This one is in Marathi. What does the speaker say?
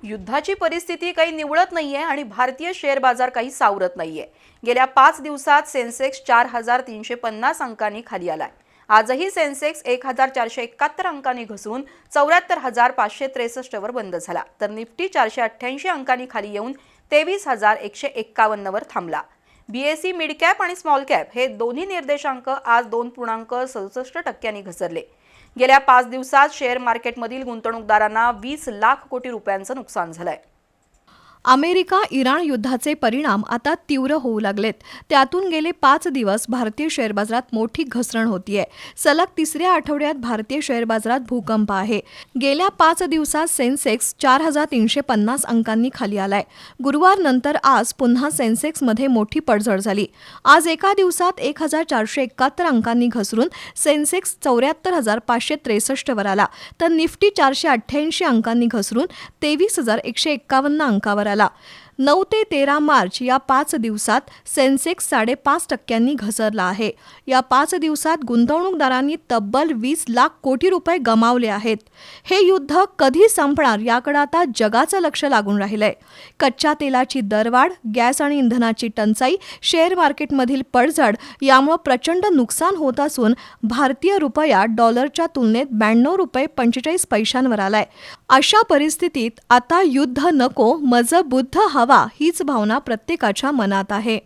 युद्धाची परिस्थिती काही निवळत नाहीये आणि भारतीय शेअर बाजार काही सावरत नाहीये। गेल्या 5 दिवसात सेन्सेक्स 4350 अंकांनी खाली आलाय। आजही सेन्सेक्स 1471 अंकांनी घसरून 74,563 वर बंद झाला, तर निफ्टी 488 अंकांनी खाली येऊन 23,151 वर थांबला। बीएसई मिड कॅप आणि स्मॉल कॅप हे दोन्ही निर्देशांक आज 2.67% घसरले। गेल्या 5 दिवसात शेअर मार्केटमधील गुंतवणूकदारांना 20 लाख कोटी रुपयांचं नुकसान झालंय। अमेरिका इराण युद्धाचे परिणाम आता तीव्र होऊ लागलेत। त्यातून गेले 5 दिवस भारतीय शेअर बाजारात मोठी घसरण होतीये। सलग तिसऱ्या आठवड्यात भारतीय शेअर बाजारात भूकंप आहे। गेल्या 5 दिवसात सेन्सेक्स 4350 अंकांनी खाली आलाय। गुरुवार नंतर आज पुन्हा सेन्सेक्समध्ये मोठी पडझड झाली। आज एका दिवसात 1471 अंकांनी घसरून सेन्सेक्स 74,563 वर आला, तर निफ्टी 488 अंकांनी घसरून 23,151 अंकावर 9 ते 13 मार्च या 5 दिवसात सेन्सेक्स 5.5% घसरला आहे। या 5 दिवसात गुंतवणूकदारांनी तब्बल 20 लाख कोटी रुपये गमावले आहेत। हे युद्ध कधी संपणार याकडे आता जगाचं लक्ष लागून राहिलंय। कच्च्या तेलाची दरवाढ, गॅस आणि इंधनाची टंचाई, शेअर मार्केटमधील पडझड यामुळे प्रचंड नुकसान होत असून भारतीय रुपया डॉलरच्या तुलनेत 92 रुपये 45 पैशांवर आलाय। अशा परिस्थितीत आता युद्ध नको, मज बुद्ध हवा हीच भावना प्रत्येकाच्या मनात आहे।